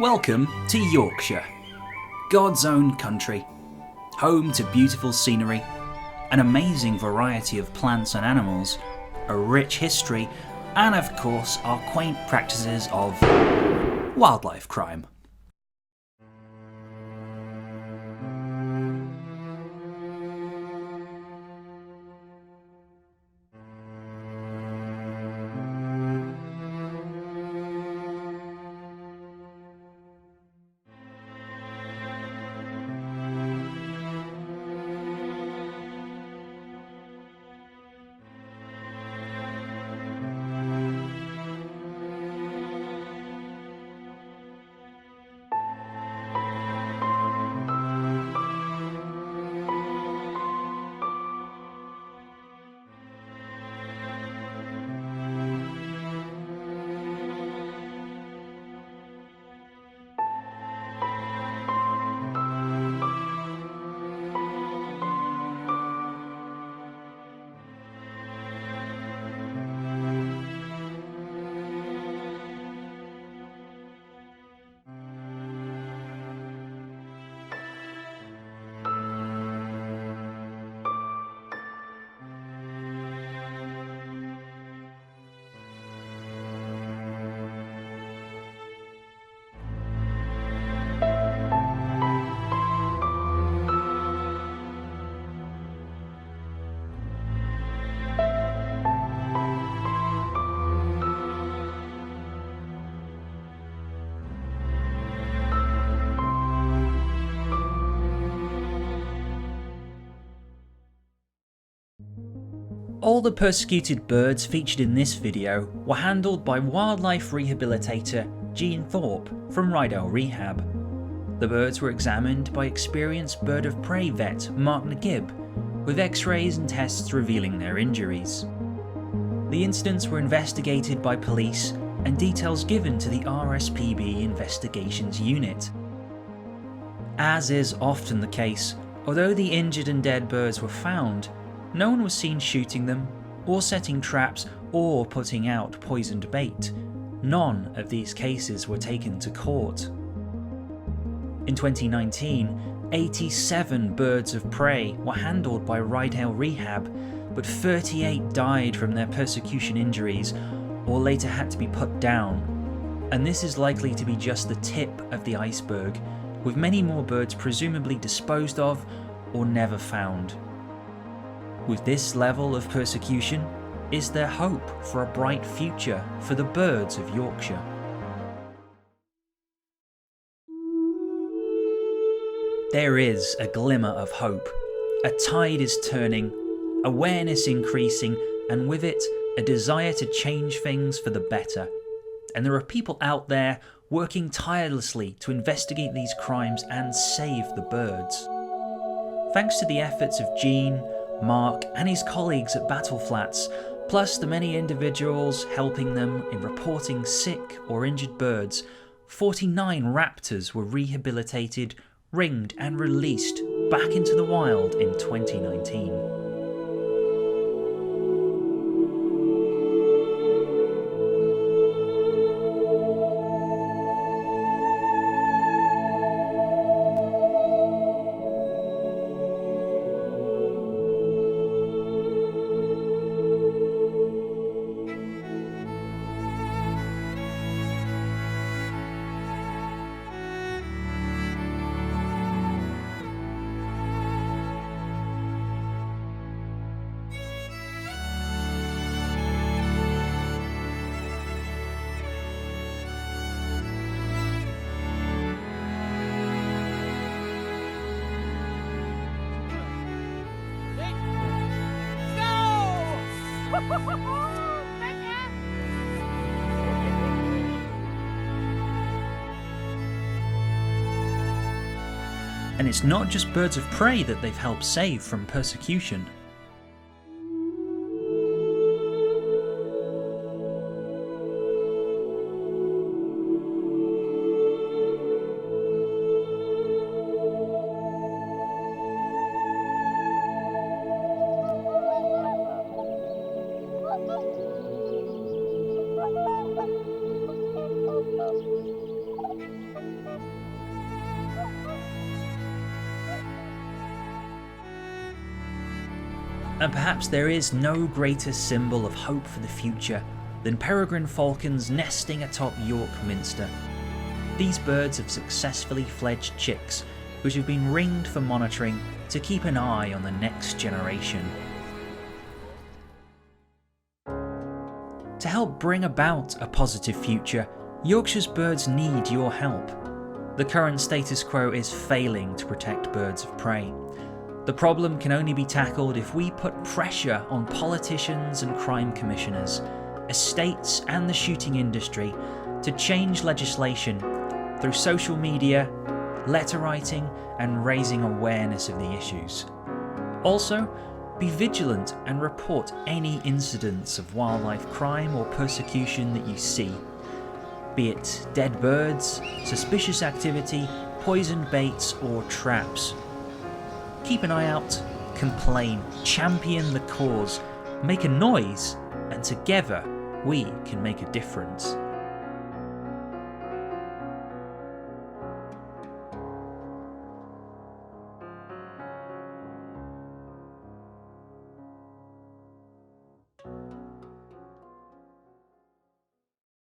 Welcome to Yorkshire, God's own country, home to beautiful scenery, an amazing variety of plants and animals, a rich history, and of course our quaint practices of wildlife crime. All the persecuted birds featured in this video were handled by wildlife rehabilitator Jean Thorpe from Rydell Rehab. The birds were examined by experienced bird of prey vet Mark Naguib, with x-rays and tests revealing their injuries. The incidents were investigated by police and details given to the RSPB Investigations Unit. As is often the case, although the injured and dead birds were found, no one was seen shooting them, or setting traps, or putting out poisoned bait. None of these cases were taken to court. In 2019, 87 birds of prey were handled by Rydell Rehab, but 38 died from their persecution injuries, or later had to be put down. And this is likely to be just the tip of the iceberg, with many more birds presumably disposed of or never found. With this level of persecution, is there hope for a bright future for the birds of Yorkshire? There is a glimmer of hope. A tide is turning, awareness increasing, and with it, a desire to change things for the better. And there are people out there working tirelessly to investigate these crimes and save the birds. Thanks to the efforts of Jean, Mark and his colleagues at Battle Flats, plus the many individuals helping them in reporting sick or injured birds, 49 raptors were rehabilitated, ringed and released back into the wild in 2019. And it's not just birds of prey that they've helped save from persecution. And perhaps there is no greater symbol of hope for the future than peregrine falcons nesting atop York Minster. These birds have successfully fledged chicks which have been ringed for monitoring to keep an eye on the next generation. To help bring about a positive future, Yorkshire's birds need your help. The current status quo is failing to protect birds of prey. The problem can only be tackled if we put pressure on politicians and crime commissioners, estates and the shooting industry to change legislation through social media, letter writing and raising awareness of the issues. Also, be vigilant and report any incidents of wildlife crime or persecution that you see, be it dead birds, suspicious activity, poisoned baits or traps. Keep an eye out, complain, champion the cause, make a noise, and together we can make a difference.